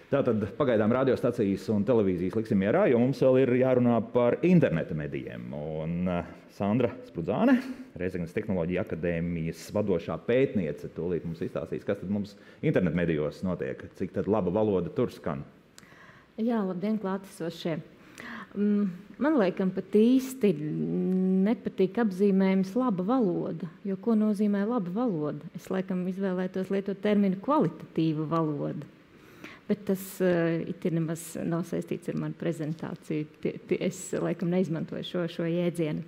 Tātad pagaidām radiostacijas un televīzijas liksim mierā, jo mums vēl ir jārunā par interneta medijiem. Un Sandra Sprudzāne, Rēzeknes Tehnoloģija akadēmijas vadošā pētniece, tūlīt mums izstāstīs, kas tad mums interneta medijos notiek, cik tad laba valoda tur skan. Jā, labdien, klātesošie. Man laikam pat īsti nepatīk apzīmējums laba valoda, jo ko nozīmē laba valoda? Es laikam izvēlētos lietot terminu kvalitatīva valoda. Bet tas it nemaz nav saistīts ar manu prezentāciju. Es laikam neizmantoju šo jēdzienu.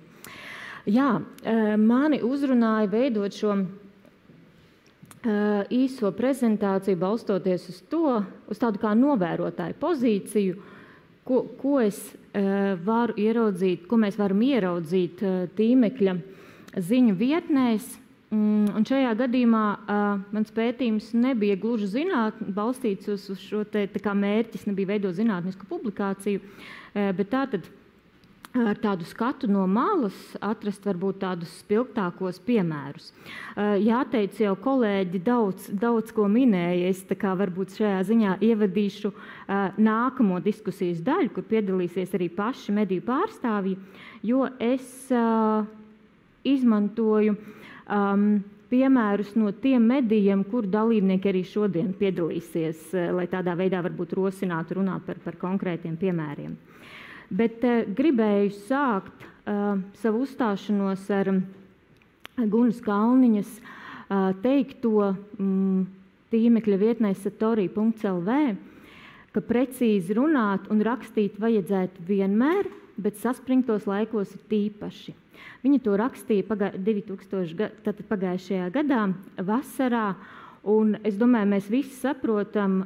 Jā, mani uzrunāja veidot šo īso prezentāciju, balstoties uz tādu kā novērotāju pozīciju, ko es varu ieraudzīt, ko mēs varam ieraudzīt tīmekļa ziņu vietnēs. Un šajā gadījumā mans pētījums nebija gluži balstīts uz šo tā kā mērķis, nebija veidot zinātnisku publikāciju, bet tātad ar tādu skatu no malas atrast varbūt tādus spilgtākos piemērus. Jāteic, jau kolēģi daudz ko minēja, es tā kā varbūt šajā ziņā ievadīšu nākamo diskusijas daļu, kur piedalīsies arī paši mediju pārstāvji, jo es izmantoju piemērus no tiem medijiem, kur dalībnieki arī šodien piedalīsies, lai tādā veidā varbūt rosinātu runāt par konkrētiem piemēriem. Bet gribēju sākt savu uzstāšanos ar Gunas Kalniņas teikto tīmekļa vietnē satori.lv, ka precīzi runāt un rakstīt vajadzētu vienmēr, bet saspringtos laikos ir tīpaši. Viņa to rakstīja pagājušajā gadā, vasarā, un es domāju, mēs visi saprotam,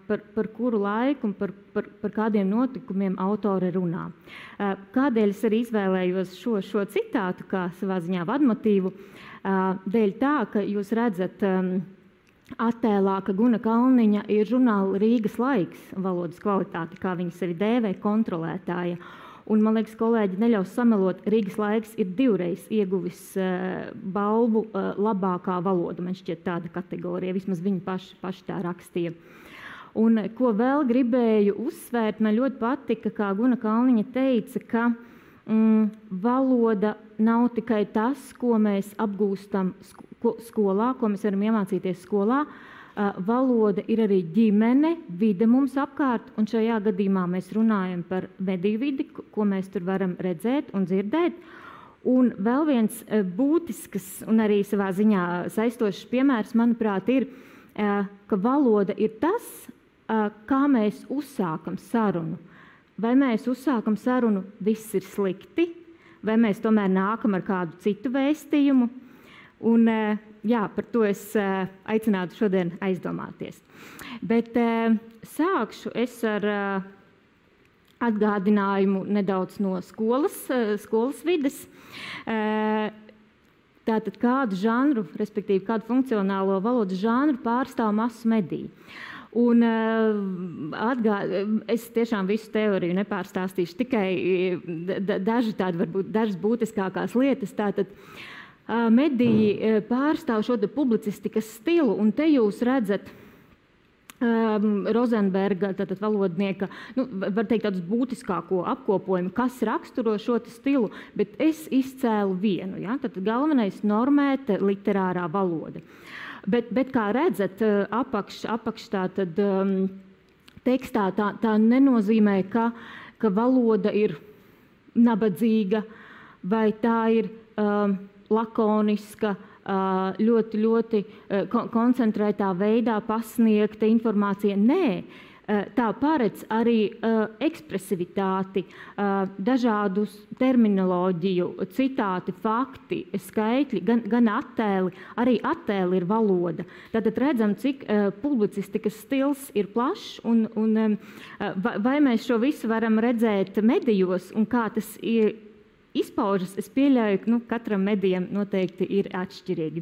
par kuru laiku un par kādiem notikumiem autore runā. Kādēļ es arī izvēlējos šo citātu kā savā ziņā vadmotīvu? Dēļ tā, ka jūs redzat attēlā, ka Guna Kalniņa ir žurnāla Rīgas laiks valodas kvalitāte, kā viņas arī dēvē, kontrolētāja. Un, man liekas, kolēģi neļaus samelot, Rīgas laiks ir 2 reizes ieguvis balvu labākā valoda. Man šķiet tāda kategorija, vismaz viņi paši tā rakstīja. Un, ko vēl gribēju uzsvērt, man ļoti patika, kā Guna Kalniņa teica, ka valoda nav tikai tas, ko mēs apgūstam skolā, ko mēs varam iemācīties skolā. Valoda ir arī ģimene, vide mums apkārt, un šajā gadījumā mēs runājam par mediju vidi, ko mēs tur varam redzēt un dzirdēt. Un vēl viens būtisks un arī savā ziņā saistošs piemērs, manuprāt, ir, ka valoda ir tas, kā mēs uzsākam sarunu. Vai mēs uzsākam sarunu, viss ir slikti, vai mēs tomēr nākam ar kādu citu vēstījumu. Un, jā, par to es aicinātu šodien aizdomāties. Bet sākšu es ar atgādinājumu nedaudz no skolas vides. Tātad kādu žanru, respektīvi kādu funkcionālo valodas žanru pārstāv masu mediju. Un es tiešām visu teoriju nepārstāstīšu, tikai dažas būtiskākās lietas. Tātad mediji pārstāv šo publicistikas stilu, un te jūs redzat Rozenberga, tātad valodnieka, var teikt tādus būtiskāko apkopojumu, kas raksturo šo stilu, bet es izcēlu vienu, ja? Tātad galvenais normēta literārā valoda. Bet kā redzat, apakš tātad tekstā tā nenozīmē, ka valoda ir nabadzīga, vai tā ir lakoniska, ļoti koncentrētā veidā pasniegta informācija. Nē, tā paredz arī ekspresivitāti, dažādu terminoloģiju, citāti, fakti, skaitļi, gan attēli, arī attēli ir valoda. Tātad redzam, cik publicistikas stils ir plašs, un vai mēs šo visu varam redzēt medijos, un kā tas ir izpaužas, es pieļauju, ka katram medijam noteikti ir atšķirīgi.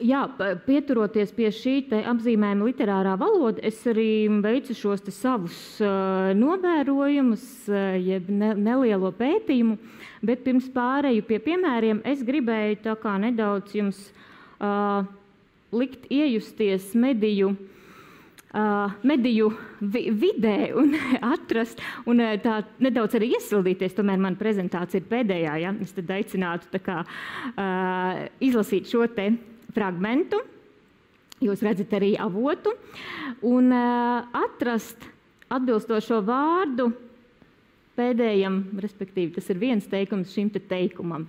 Jā, pieturoties pie šī apzīmējuma literārā valoda, es arī veicu šos savus novērojumus, jeb nelielo pētījumu, bet pirms pāreju pie piemēriem, es gribēju tā kā nedaudz jums likt iejusties mediju mediju vidē un atrast un tā nedaudz arī iesildīties. Tomēr mana prezentācija ir pēdējā. Ja? Es tad aicinātu tā kā, izlasīt šo te fragmentu. Jūs redzat arī avotu un atrast atbilstošo vārdu pēdējam, respektīvi, tas ir viens teikums šim te teikumam.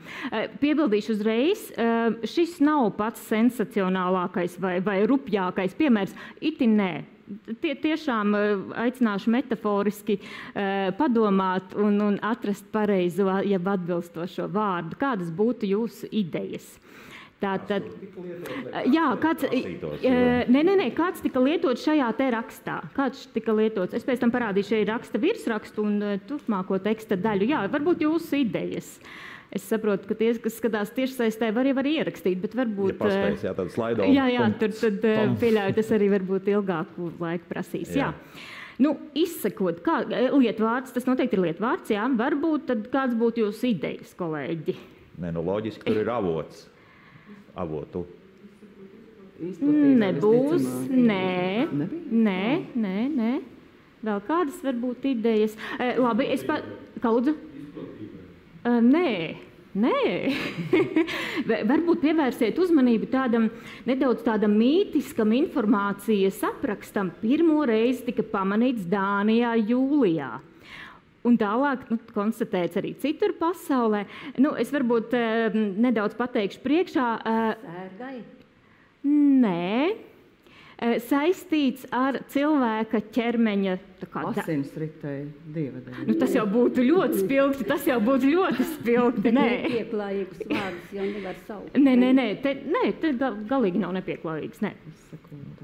Piebildīšu uzreiz, šis nav pats sensacionālākais vai rupjākais piemērs, itin nē. Tiešām aicināšu metaforiski padomāt un atrast pareizo, jeb atbilstošo vārdu. Kādas būtu jūsu idejas? Tātad, jā, kāds tika lietots šajā te rakstā? Kāds tika lietots? Es pēc tam parādīšu šeit raksta virsrakstu un turpmāko teksta daļu. Jā, varbūt jūsu idejas. Es saprotu, ka tie, kas skatās tiešsaistē, var ierakstīt, bet varbūt... Ja paspējas, jā, tādu slaido. Jā, tad pieļauju, tas arī varbūt ilgāku laiku prasīs. Jā. Nu, izsekot, kā lietvārds, tas noteikti ir lietvārds, jā. Varbūt tad kāds būtu jūsu idejas, kolēģi? Nē, nu loģiski, tur ir avots. Avotu. Nebūs, nē. Vēl kādas varbūt idejas? Labi, kā lūdzu? Nē. Varbūt pievērsiet uzmanību nedaudz tādam mītiskam informācijas aprakstam. Pirmo reizi tika pamanīts Dānijā jūlijā. Un tālāk konstatēts arī citur pasaulē. Es varbūt nedaudz pateikšu priekšā. Sērgai? Nē. Saistīts ar cilvēka ķermeņa... Asinsritēji dievadēļ. Tas jau būtu ļoti spilgti. Nē. Nepieklājīgus vārdus jau nevar saukt. Nē. Te galīgi nav nepieklājīgs. Nē.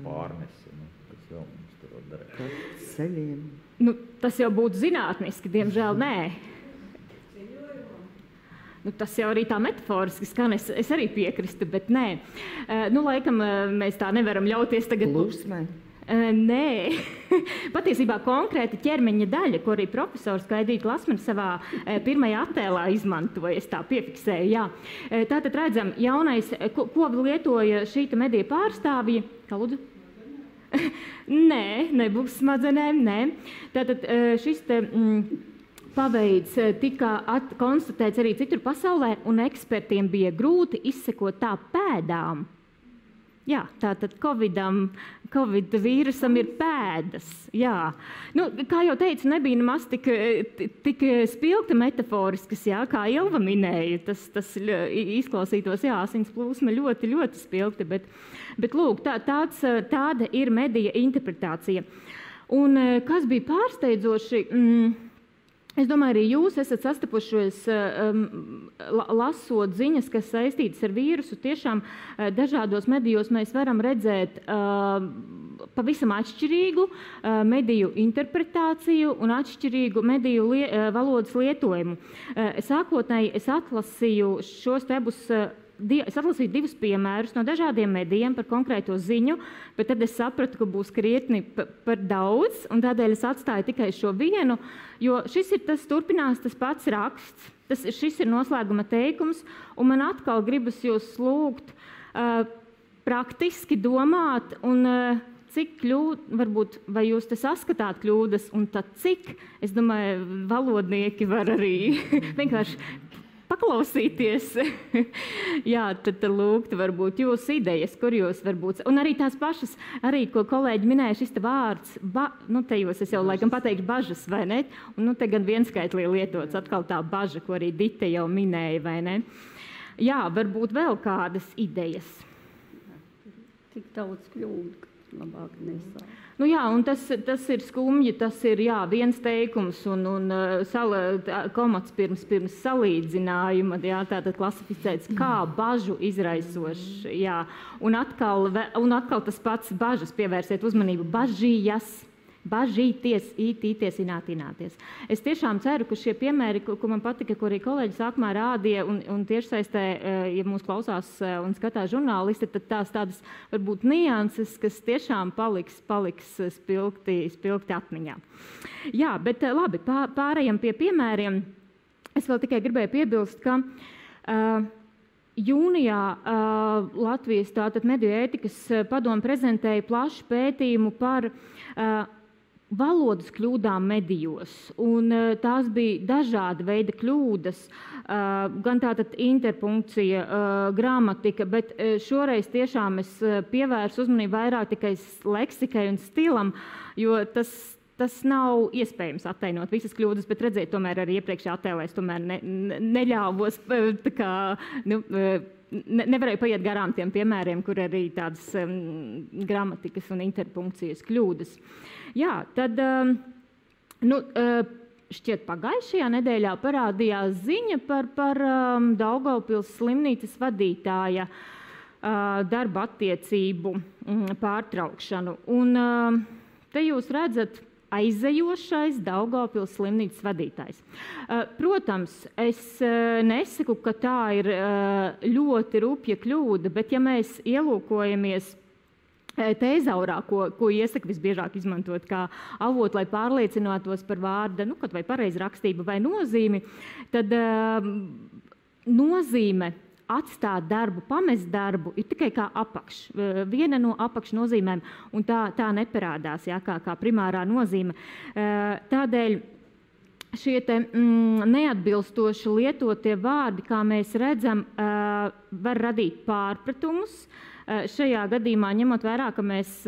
Pārnesi. Kas vēl mums tur var darīt? Ceļiem. Tas jau būtu zinātniski, diemžēl nē. Tas jau arī tā metaforiski skan, es arī piekristu, bet nē. Laikam mēs tā nevaram ļauties tagad... Plūsmē? Nē. Patiesībā konkrēta ķermeņa daļa, ko arī profesors Gaidīta Lasmana savā pirmajā attēlā izmantoja, es tā piefiksēju, jā. Tātad redzam, jaunais, ko lietoja šī medija pārstāvja, kā lūdzu? Nē, nebūs smadzenēm, nē. Tātad šis te paveids tika konstatēts arī citur pasaulē, un ekspertiem bija grūti izsekot tā pēdām. Jā, tātad Covid vīrusam ir pēdas. Jā. Kā jau teicu, nebija nemaz tik spilgti metaforiskas, jā, kā Ilva minēja. Tas izklausītos, jā, asins plūsma ļoti, ļoti spilgti, bet lūk, tāda ir medija interpretācija. Un kas bija pārsteidzoši... Es domāju, arī jūs esat sastapušies, lasot ziņas, kas saistītas ar vīrusu. Tiešām dažādos medijos mēs varam redzēt pavisam atšķirīgu mediju interpretāciju un atšķirīgu mediju valodas lietojumu. Sākotnēji es atlasīju šos te abus. Es atlasīju divus piemērus no dažādiem medijiem par konkrēto ziņu, bet tad es sapratu, ka būs krietni par daudz, un tādēļ es atstāju tikai šo vienu, jo šis ir turpinās tas pats raksts, šis ir noslēguma teikums, un man atkal gribas jūs lūgt praktiski domāt, un cik varbūt, vai jūs te saskatāt kļūdas, un tad cik, es domāju, valodnieki var arī vienkārši paklausīties. Jā, tad lūgt varbūt jūsu idejas, kur jūs varbūt... Un arī tās pašas, arī, ko kolēģi minēja, šis te vārds, te jūs es jau laikam pateikšu bažas, vai ne? Un te gan vienskaitlī lietots atkal tā baža, ko arī Dite jau minēja, vai ne? Jā, varbūt vēl kādas idejas. Tik daudz kļūdu, ka labāk nesāk. Jā, un tas ir skumji, tas ir jā, viens teikums un komats pirms salīdzinājuma, jā, tātad klasificēts kā bažu izraisošs, jā, un atkal tas pats bažas, pievērsiet uzmanību, bažījas, bažīties, ītīties, ināties. Es tiešām ceru, ka šie piemēri, ko man patika, ko arī kolēģi sākumā rādīja, un tiešsaistē, ja mūs klausās un skatās žurnālisti, tad tās tādas varbūt nianses, kas tiešām paliks spilgti atmiņā. Jā, bet labi, pārējam pie piemēriem. Es vēl tikai gribēju piebilst, ka Jūnijā Latvijas tātad mediju ētikas padome prezentēja plašu pētījumu par valodas kļūdām medijos, un tās bija dažāda veida kļūdas, gan tātad interpunkcija, gramatika, bet šoreiz tiešām es pievērsu uzmanību vairāk tikai leksikai un stilam, jo tas nav iespējams attainot visas kļūdas, bet redzēt, tomēr arī iepriekšējā attēlēs tomēr neļāvos, tā kā, nevarēju paiet garām tiem piemēriem, kur arī tādas gramatikas un interpunkcijas kļūdas. Jā, tad, šķiet pagājušajā nedēļā parādījās ziņa par Daugavpils slimnīcas vadītāja darba attiecību pārtraukšanu. Un te jūs redzat aizejošais Daugavpils slimnīcas vadītājs. Protams, es nesaku, ka tā ir ļoti rupja kļūda, bet ja mēs ielūkojamies tēzaurā, ko iesaka visbiežāk izmantot kā avotu, lai pārliecinātos par vārda, kaut vai pareizrakstību vai nozīmi, tad nozīme atstāt darbu, pamest darbu ir tikai kā viena no apakšnozīmēm, un tā neparādās, kā primārā nozīme. Tādēļ šie te neatbilstoši lietotie vārdi, kā mēs redzam, var radīt pārpratumus. Šajā gadījumā, ņemot vērā, ka mēs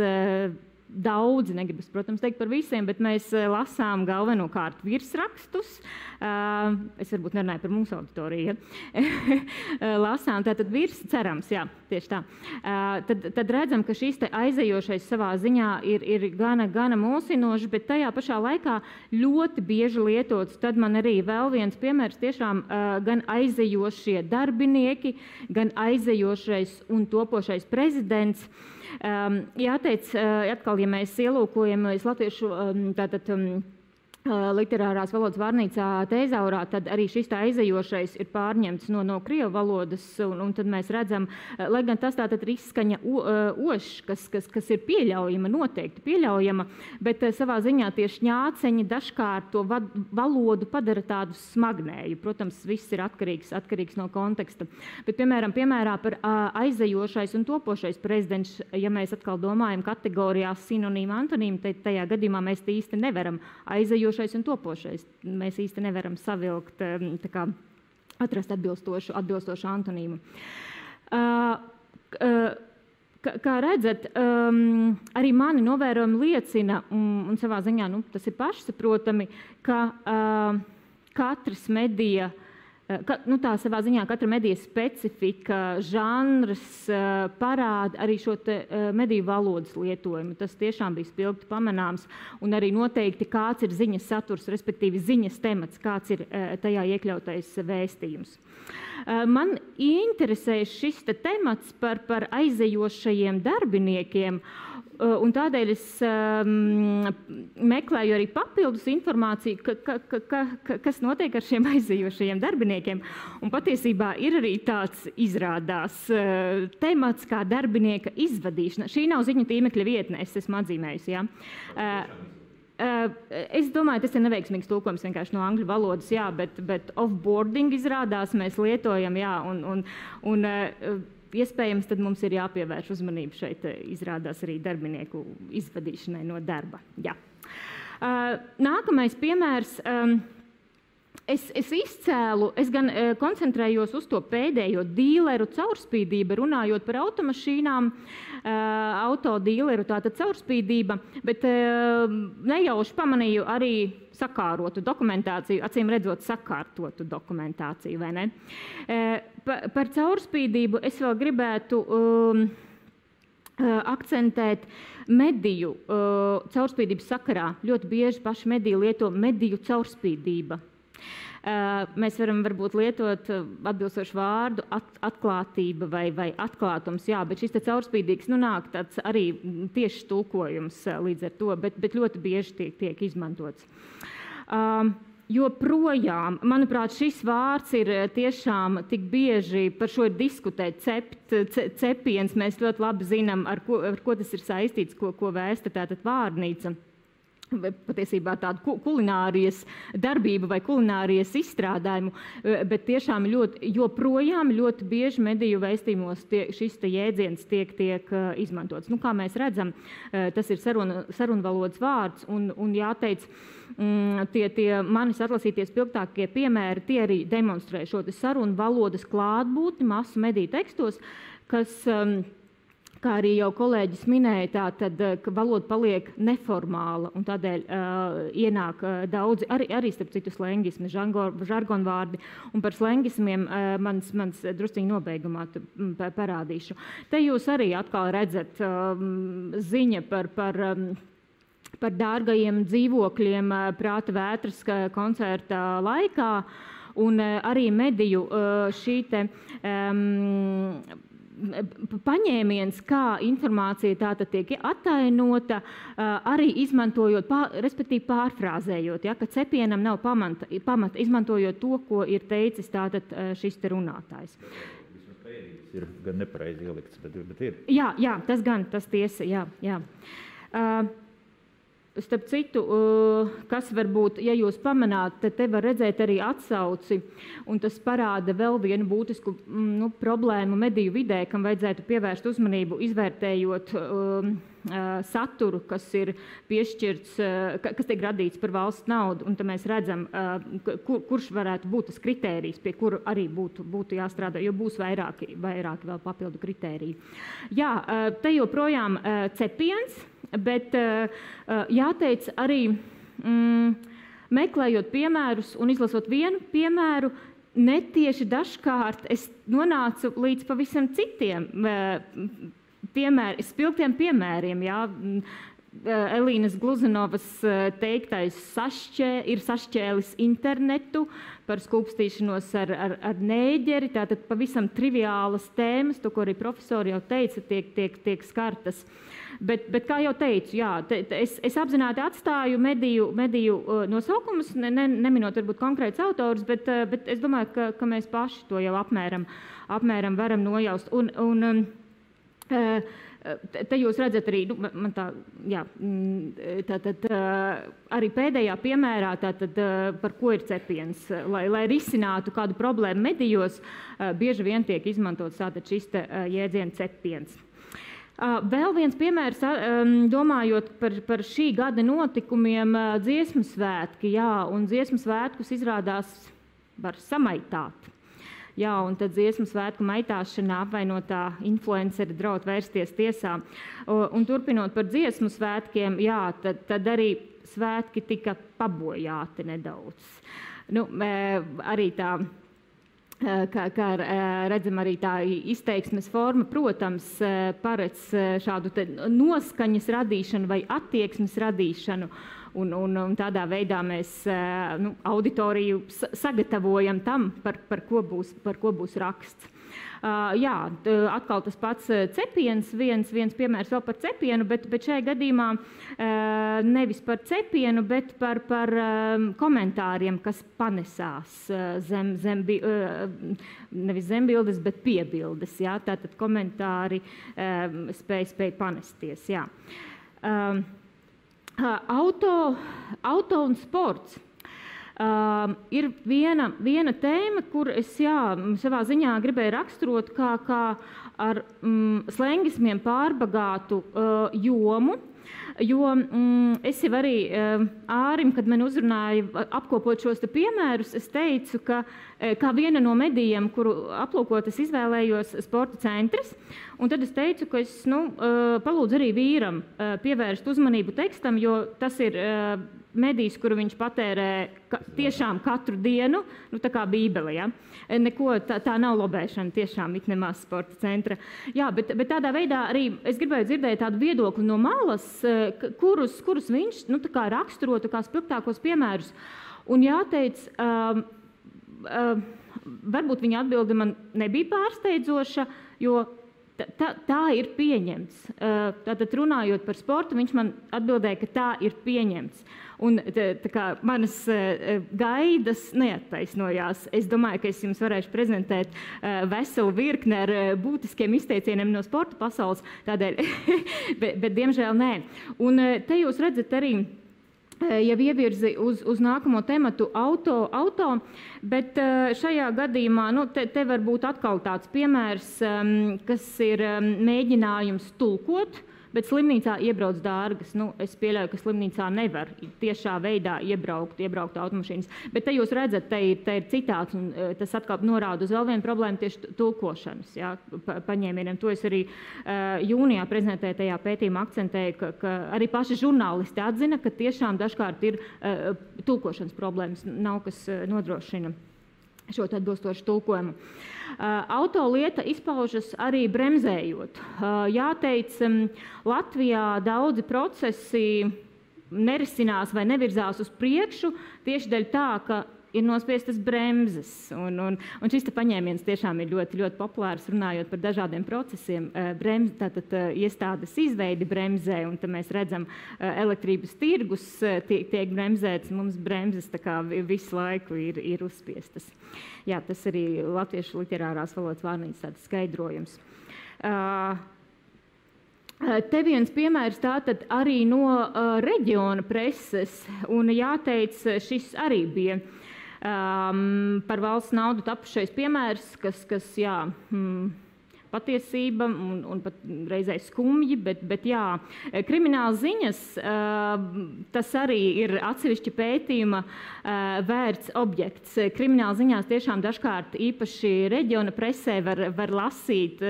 daudzi, negribas, protams, teikt par visiem, bet mēs lasām galvenokārt virsrakstus. Es varbūt nerunāju par mūsu auditoriju. Lasām, tātad cerams, jā, tieši tā. Tad redzam, ka šis te aizejošais savā ziņā ir gana mulsinošs, bet tajā pašā laikā ļoti bieži lietots. Tad man arī vēl viens piemērs tiešām gan aizejošie darbinieki, gan aizejošais un topošais prezidents. Jāteic, atkal, ja mēs ielūkojamies latviešu literārās valodas vārnīcā tēzaurā, tad arī šis aizejošais ir pārņemts no krievu valodas, un tad mēs redzam, lai gan tas tātad ir izskaņa ošs, kas ir pieļaujama, noteikti pieļaujama, bet savā ziņā tie šņāceņi dažkārt to valodu padara tādu smagnēju. Protams, viss ir atkarīgs no konteksta. Bet, piemērā par aizejošais un topošais prezidents, ja mēs atkal domājam kategorijās sinonīmu, antonīmu, tad tajā gadījumā mēs īsti nevaram aizejošais un topošais. Mēs īsti nevaram savilkt, atrast atbilstošu antonīmu. Kā redzat, arī mani novērojumi liecina, un savā ziņā tas ir pašsaprotami, ka katras medija, tā savā ziņā katra medija specifika, žanrs parāda arī šo te mediju valodas lietojumu. Tas tiešām bija spilgti pamanāms, un arī noteikti kāds ir ziņas saturs, respektīvi ziņas temats, kāds ir tajā iekļautais vēstījums. Man interesē šis te temats par aizejošajiem darbiniekiem, un tādēļ es meklēju arī papildus informāciju, kas notiek ar šiem aizejošajiem darbiniekiem. Un patiesībā ir arī tāds izrādās temats kā darbinieka izvadīšana. Šī nav ziņu tīmekļa vietne, es esmu atzīmējusi. Ja? Es domāju, tas ir neveiksmīgs tulkojums vienkārši no angļu valodas, jā, bet offboarding izrādās mēs lietojam, jā, un iespējams, tad mums ir jāpievērš uzmanību šeit, izrādās arī darbinieku izvadīšanai no darba. Jā. Nākamais piemērs. Es gan koncentrējos uz to pēdējo dīleru caurspīdību, runājot par automašīnām, autodīleru, tātad caurspīdība, bet nejauši pamanīju arī sakārotu dokumentāciju, acīm redzot sakārtotu dokumentāciju, vai ne? Par caurspīdību es vēl gribētu akcentēt mediju caurspīdības sakarā. Ļoti bieži paši mediji lieto mediju caurspīdība. Mēs varam varbūt lietot atbilstošu vārdu atklātība vai atklātums, jā, bet šis te caurspīdīgs nāk tāds arī tieši tulkojums līdz ar to, bet ļoti bieži tiek izmantots. Joprojām, manuprāt, šis vārds ir tiešām tik bieži par šo ir diskutēt, cepiens, mēs ļoti labi zinām, ar ko tas ir saistīts, ko vēsta tātad vārnīca. patiesībā tādu kulinārijas darbību vai kulinārijas izstrādājumu, bet tiešām joprojām ļoti bieži mediju vēstījumos šis jēdziens tiek izmantots. Nu, kā mēs redzam, tas ir sarunvalodas vārds, un jāteic, tie manis atlasītie spilgtākie piemēri, tie arī demonstrē šo sarunvalodas klātbūtni masu mediju tekstos, kas kā arī jau kolēģis minēja, ka valoda paliek neformāla, un tādēļ ienāk daudzi, arī starp citu slengismi, žargonvārdi, un par slengismiem mans drusciņi nobeigumā parādīšu. Te jūs arī atkal redzat ziņa par dārgajiem dzīvokļiem Prāta vētras koncerta laikā, un arī mediju šī paņēmiens, kā informācija tātad tiek attainota, arī izmantojot, respektīvi pārfrāzējot, ja, ka cepienam nav pamata, izmantojot to, ko ir teicis tātad šis te runātājs. Ir gan nepareizi ielikts, bet ir. Jā, tas tiesa, jā. Starp citu, kas varbūt, ja jūs pamanāt, tad te var redzēt arī atsauci, un tas parāda vēl vienu būtisku problēmu mediju vidē, kam vajadzētu pievērst uzmanību, izvērtējot saturu, kas ir piešķirts, kas tiek radīts par valsts naudu, un tad mēs redzam, kurš varētu būt tas kritērijs, pie kura arī būtu jāstrādā, jo būs vairāki vēl papildu kritēriji. Jā, te joprojām cepiens, bet jāteic arī, meklējot piemērus un izlasot vienu piemēru, netieši dažkārt es nonācu līdz pavisam citiem spilgtiem piemēriem. Jā. Elīnas Gluzinovas teiktais ir sašķēlis internetu par skūpstīšanos ar nēģeri, tātad pavisam triviālas tēmas, to, ko arī profesori jau teica, tiek skartas. Bet kā jau teicu, jā, es apzināti atstāju mediju nosaukumus, neminot varbūt konkrēts autors, bet es domāju, ka mēs paši to jau apmēram varam nojaust. Un te jūs redzat arī, arī pēdējā piemērā, par ko ir cepiens, lai risinātu kādu problēmu medijos, bieži vien tiek izmantots šis jēdziens cepiens. Vēl viens piemērs, domājot par šī gada notikumiem, dziesmu svētki, jā, un dziesmu svētkus izrādās var samaitāt. Jā, un tad dziesmu svētku maitāšanā apvainotā influenceri draud vērsties tiesā. Un turpinot par dziesmu svētkiem, jā, tad arī svētki tika pabojāti nedaudz. Nu, arī tā, kā redzam, arī tā izteiksmes forma, protams, paredz šādu noskaņas radīšanu vai attieksmes radīšanu, un tādā veidā mēs auditoriju sagatavojam tam, par ko būs raksts. Jā, atkal tas pats cepiens, viens piemērs vēl par cepienu, bet šajā gadījumā nevis par cepienu, bet par komentāriem, kas panesās nevis zembildes, bet piebildes. Jā, tātad komentāri spēj panesties. Jā. Auto un sports. Ir viena tēma, kur es savā ziņā gribēju raksturot kā ar slengismiem pārbagātu jomu, jo es jau arī Ārim, kad man uzrunāja apkopot šos piemērus, es teicu, ka kā viena no medijiem, kuru aplūkot, es izvēlējos Sporta centrs, un tad es teicu, ka es palūdzu arī vīram pievērst uzmanību tekstam, jo tas ir medijs, kuru viņš patērē tiešām katru dienu, tā kā Bībele, ja? Neko, tā nav lobēšana tiešām it nemaz Sporta centra. Jā, bet tādā veidā arī es gribēju dzirdēt tādu viedokli no malas, kurus viņš tā kā raksturotu kā spilgtākos piemērus. Un jāteic, varbūt viņa atbilde man nebija pārsteidzoša, jo tā ir pieņemts. Tātad runājot par sportu, viņš man atbildēja, ka tā ir pieņemts. Un tā kā manas gaidas neattaisnojās. Es domāju, ka es jums varēšu prezentēt veselu virkni ar būtiskiem izteicieniem no sporta pasaules, tādēļ, bet diemžēl nē. Un te jūs redzat arī jau ievirzi uz nākamo tematu auto, bet šajā gadījumā te var būt atkal tāds piemērs, kas ir mēģinājums tulkot, bet slimnīcā iebrauc dārgas. Es pieļauju, ka slimnīcā nevar tiešā veidā iebraukt automašīnas. Bet te jūs redzat, te ir citāts, un tas atkal norāda uz vēl vienu problēmu tieši tulkošanas paņēmieniem. To es arī jūnijā prezentētajā pētījumā akcentēju, ka arī paši žurnālisti atzina, ka tiešām dažkārt ir tulkošanas problēmas, nav kas nodrošina šo atbilstošu tulkojumu. Auto lieta izpaužas arī bremzējot. Jāteic, Latvijā daudzi procesi nerisinās vai nevirzās uz priekšu tieši dēļ tā, ka ir nospiestas bremzes. Un šis paņēmiens tiešām ir ļoti, ļoti populārs, runājot par dažādiem procesiem. Tātad iestādes izveidi bremzē, un tad mēs redzam elektrības tirgus tiek bremzēts, mums bremzes tā kā visu laiku ir uzspiestas. Jā, tas arī latviešu literārās valodas vārnīcas tāds skaidrojums. Te viens piemērs tātad arī no reģiona preses, un jāteic, šis arī bija par valsts naudu tapušais piemērs, kas jā, patiesība un pat reizē skumji, bet jā, krimināla ziņas, tas arī ir atsevišķi pētījuma vērts objekts. Krimināla ziņās tiešām dažkārt īpaši reģiona presē var lasīt,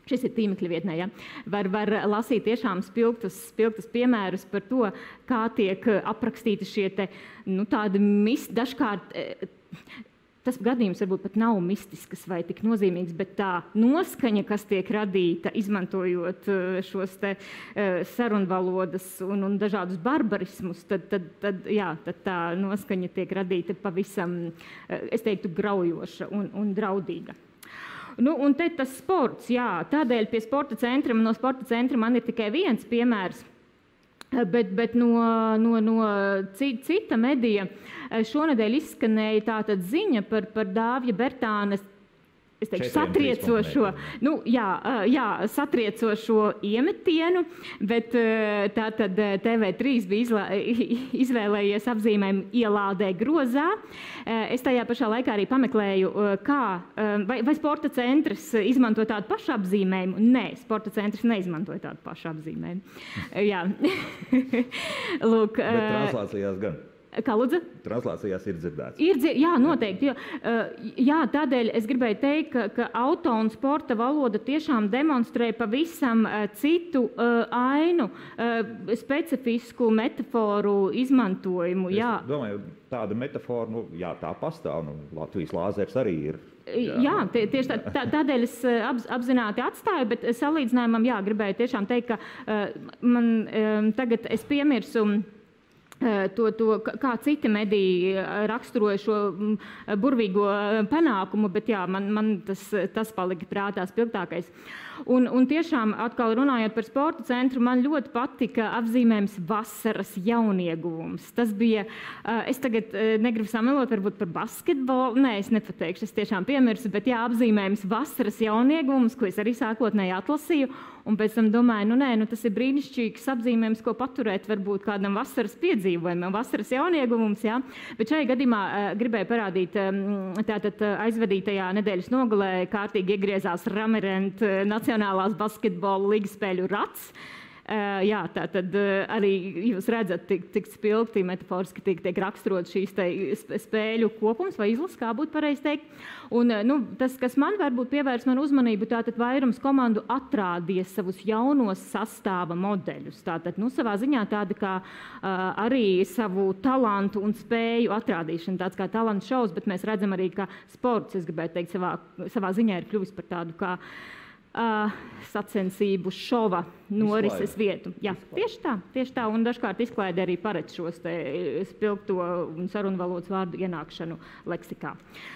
šis ir tīmekļa vietnē, ja? Var lasīt tiešām spilgtus piemērus par to, kā tiek aprakstīti šie tādi dažkārt, tas gadījums varbūt pat nav mistisks vai tik nozīmīgs, bet tā noskaņa, kas tiek radīta, izmantojot šos sarunvalodas un dažādus barbarismus, tad tā noskaņa tiek radīta pavisam, es teiktu, graujoša un draudīga. Un te tas sports, jā, tādēļ pie sporta centra, no sporta centra man ir tikai viens piemērs, bet no cita medija šonedēļ izskanēja tātad ziņa par Dāvja Bertānes, es teikšu, satriecošo iemetienu, bet tātad TV3 bija izvēlējies apzīmējumu ielādē grozā. Es tajā pašā laikā arī pameklēju, vai sporta centrs izmanto tādu pašu apzīmējumu. Nē, sporta centrs neizmantoja tādu pašu apzīmējumu. Jā. Lūk, bet translācijās gan. Kā lūdzu? Translācijās ir dzirdēts. Jā, noteikti. Jā, tādēļ es gribēju teikt, ka auto un sporta valoda tiešām demonstrē pavisam citu ainu, specifisku metaforu izmantojumu. Jā. Es domāju, tāda metafora, jā, tā pastāv. Latvijas lāzers arī ir. Jā, tieši tādēļ es apzināti atstāju, bet salīdzinājumam, jā, gribēju tiešām teikt, ka man tagad es piemirsu kā citi mediji raksturoja šo burvīgo panākumu, bet jā, man tas palika prātā spilgtākais. Un tiešām, atkal runājot par sporta centru, man ļoti patika apzīmējums vasaras jaunieguvums. Tas bija, es tagad negribu samelot varbūt par basketbolu, nē, es nepateikšu, es tiešām piemirsu, bet jā, apzīmējums vasaras jaunieguvums, ko es arī sākotnēji atlasīju, un pēc tam domāju, tas ir brīnišķīgs apzīmējums, ko paturēt varbūt kādam vasaras piedzīvojumam, vasaras jaunieguvums, jā. Bet šajā gadījumā gribēju parādīt, tātad aizvadītajā nedēļas nogalē kārtīgi iegriezās Ramerent Nacionālās basketbola līgspēļu rats. Jā, tātad arī jūs redzat, tik spilgti, metaforiski tiek raksturot šīs spēļu kopums vai izlases, kā būtu pareizi teikt. Un tas, kas man varbūt pievērs manu uzmanību, tātad vairums komandu atrādīja savus jaunos sastāva modeļus. Tātad, savā ziņā tāda kā arī savu talantu un spēju atrādīšana, tāds kā talantu šovs, bet mēs redzam arī, ka sports, es gribētu teikt, savā ziņā ir kļuvis par tādu kā sacensību šova norises vietu. Jā, tieši tā, un dažkārt izklaide arī paredz šos spilgto un sarunvalodas vārdu ienākšanu leksikā.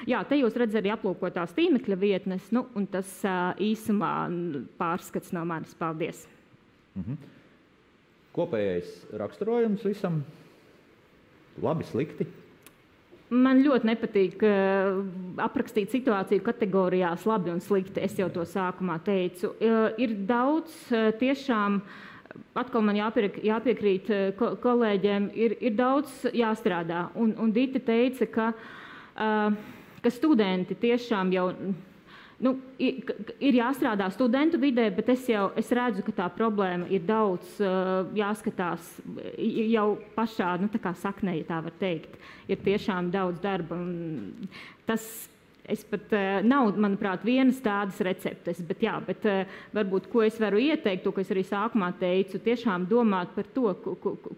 Jā, te jūs redzat arī aplūkotās tīmekļa vietnes, un tas īsumā pārskats no manis. Paldies! Kopējais raksturojums visam labi, slikti? Man ļoti nepatīk aprakstīt situāciju kategorijās labi un slikti. Es jau to sākumā teicu. Ir daudz tiešām atkal man jāpiekrīt kolēģiem, ir daudz jāstrādā. Un Dita teica, ka studenti tiešām jau ir jāstrādā studentu vidē, bet es redzu, ka tā problēma ir daudz jāskatās jau pašā, tā kā saknē, ja tā var teikt. Ir tiešām daudz darba. Es pat nav, manuprāt, vienas tādas receptes, bet varbūt, ko es varu ieteikt, to, ko es arī sākumā teicu, tiešām domāt par to,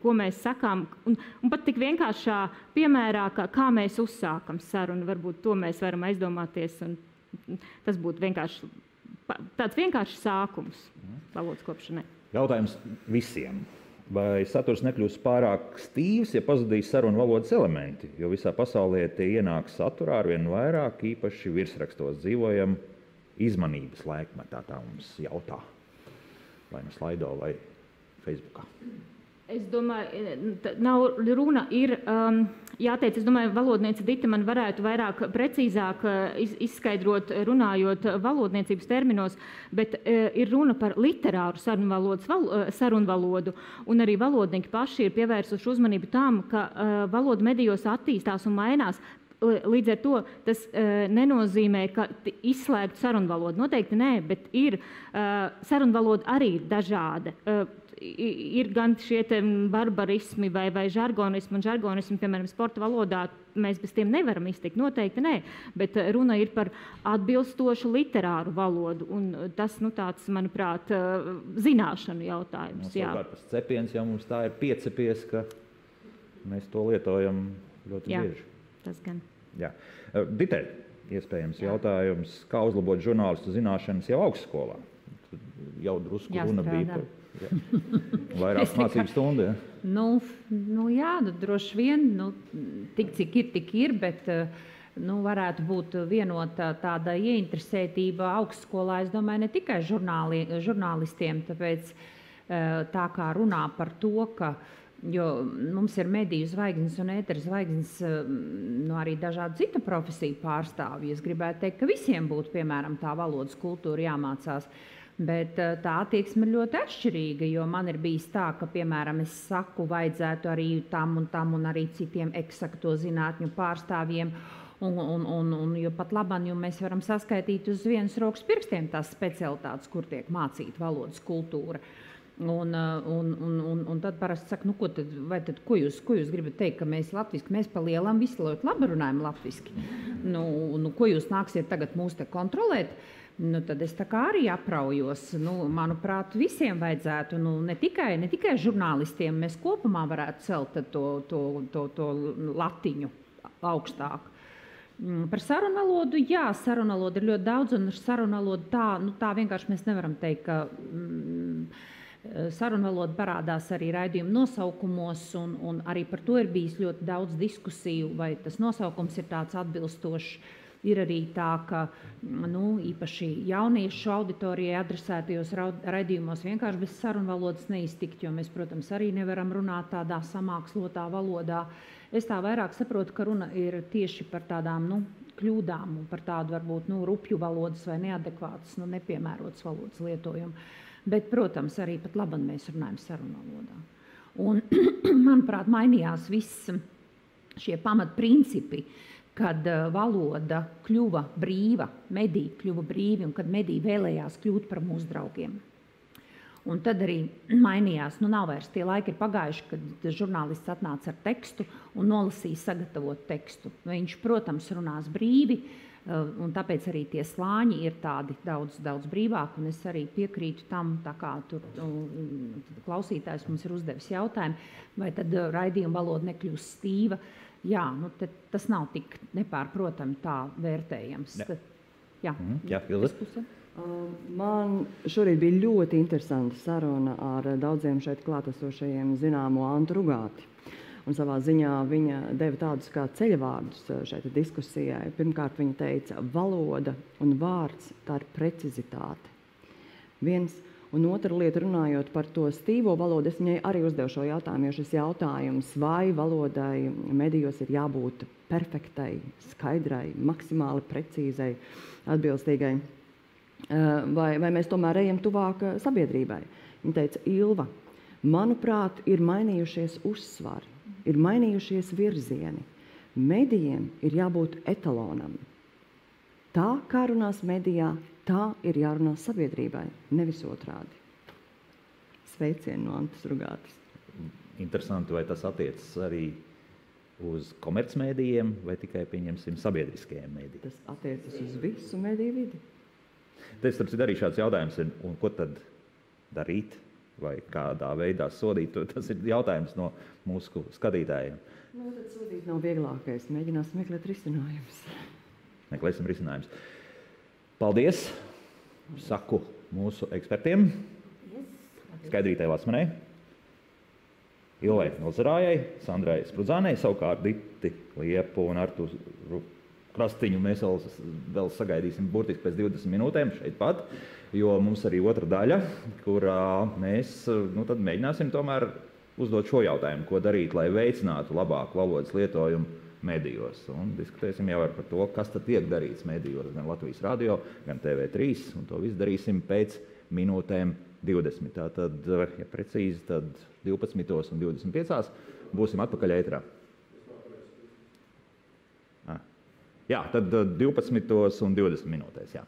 ko mēs sakām, un pat tik vienkāršā piemērā, kā mēs uzsākam sarunu, varbūt to mēs varam aizdomāties, un tas būtu tāds vienkāršs sākums valodas kopšanai. Jautājums visiem. Vai saturs nekļūs pārāk stīvs, ja pazudīs sarunu valodas elementi, jo visā pasaulē tie ienāk saturā arvien vairāk, īpaši virsrakstos dzīvojam izmanības laikmetā, tā mums jautā, vai no Slido vai Facebookā. Es domāju, nav runa ir, jāteic, es domāju, valodniece Dita man varētu vairāk precīzāk izskaidrot, runājot valodniecības terminos, bet ir runa par literāru sarunvalodu, un arī valodnieki paši ir pievērsuši uzmanību tam, ka valoda medijos attīstās un mainās. Līdz ar to tas nenozīmē, ka izslēgtu sarunvalodu. Noteikti nē, bet sarunvaloda arī ir dažāda. Ir gan šie barbarismi vai žargonismi, un žargonismi, piemēram, sporta valodā, mēs bez tiem nevaram iztikt, noteikti nē, bet runa ir par atbilstošu literāru valodu, un tas, tāds, manuprāt, zināšanu jautājums. Tas cepiens jau mums tā ir piecapies, ka mēs to lietojam ļoti bieži. Tas gan. Jā. Ditē, iespējams jautājums, kā uzlabot žurnālistu zināšanas jau augstskolā? Jau drusku runa bija par vairāk mācību stundu. Jā, droši vien, tik cik ir, bet varētu būt vienota tāda ieinteresētība augstskolā, es domāju, ne tikai žurnālistiem, tāpēc tā kā runā par to, ka jo mums ir mediju zvaigznes un ētera zvaigznes, arī dažādu citu profesiju pārstāvji. Es gribētu teikt, ka visiem būtu, piemēram, tā valodas kultūra jāmācās. Bet tā attieksme ir ļoti atšķirīga, jo man ir bijis tā, ka, piemēram, es saku, vajadzētu arī tam un arī citiem eksakto zinātņu pārstāvjiem, jo pat labāk, jo mēs varam saskaitīt uz vienas rokas pirkstiem tās specialitātes, kur tiek mācīta valodas kultūra. Un tad parasti saka, ko jūs gribat teikt, ka mēs latviski, mēs pa lielam visi ļoti labi runājam latviski. Ko jūs nāksiet tagad mūs te kontrolēt? Tad es tā kā arī apraujos. Manuprāt, visiem vajadzētu, ne tikai žurnālistiem, mēs kopumā varētu celt to latiņu augstāk. Par sarunvalodu, jā, sarunvaloda ir ļoti daudz, un sarunvaloda tā vienkārši mēs nevaram teikt, ka sarunvaloda parādās arī raidījuma nosaukumos, un arī par to ir bijis ļoti daudz diskusiju, vai tas nosaukums ir tāds atbilstošs. Ir arī tā, ka īpaši jauniešu auditorijai adresētajos raidījumos vienkārši bez sarunvalodas neiztikt, jo mēs, protams, arī nevaram runāt tādā samākslotā valodā. Es tā vairāk saprotu, ka runa ir tieši par tādām kļūdām un par tādu varbūt rupju valodas vai neadekvātas, nepiemērotas valodas lietojumu. Bet, protams, arī pat labam mēs runājam sarunvalodā. Un, manuprāt, mainījās viss šie pamatprincipi, kad valoda kļuva brīva, mediji kļuva brīvi un kad mediji vēlējās kļūt par mūsu draugiem. Un tad arī mainījās, nav vairs tie laiki ir pagājuši, kad žurnālists atnāca ar tekstu un nolasīja sagatavot tekstu. Viņš, protams, runās brīvi, un tāpēc arī tie slāņi ir tādi daudz brīvāki, un es arī piekrītu tam, tā kā tur klausītājs mums ir uzdevis jautājumu, vai tad raidījuma valoda nekļūst stīva. Jā, tas nav tik nepārprotami tā vērtējams. Jā, Ilze? Man šorīt bija ļoti interesanta saruna ar daudziem šeit klātesošajiem zināmo Antu Rugāti. Un savā ziņā viņa deva tādus kā ceļvārdus šeit diskusijai. Pirmkārt, viņa teica, valoda un vārds tā ir precizitāte. Un otra lieta, runājot par to stīvo valodu, es viņai arī uzdevu šo jautājumu, jo šis jautājums, vai valodai medijos ir jābūt perfektai, skaidrai, maksimāli precīzai, atbilstīgai, vai mēs tomēr ejam tuvāk sabiedrībai. Viņa teica, Ilva, Manuprāt, ir mainījušies uzsvari, ir mainījušies virzieni. Medijiem ir jābūt etalonam. Tā, kā runās medijā, tā ir jārunā sabiedrībai, nevis otrādi. Sveicieni no Antas Rugātes. Interesanti, vai tas attiecas arī uz komercmedijiem vai tikai, pieņemsim, sabiedriskajiem medijiem? Tas attiecas uz visu mediju vidi. Tas arī šāds jautājums ir, un ko tad darīt vai kādā veidā sodīt? Tas ir jautājums no mūsu skatītājiem. Tad sodīt nav vieglākais. Mēģināsim meklēt risinājumus. Meklēsim risinājumus. Paldies! Saku mūsu ekspertiem. Skaidrītai Lasmanai, Ilvai Nozarājai, Sandrai Sprudzānei, savukārt Diti Liepu un Arturu Krastiņu mēs vēl sagaidīsim burtiski pēc 20 minūtēm šeit pat, jo mums arī otra daļa, kurā mēs tad mēģināsim tomēr uzdot šo jautājumu, ko darīt, lai veicinātu labāku valodas lietojumu medijos. Un diskutēsim jau par to, kas tad tiek darīts medijos, gan Latvijas radio, gan TV3, un to visu darīsim pēc minūtēm 20. Tātad, ja precīzi, tad 12:25 būsim atpakaļ ēterā. Jā, tad 12:20 jā.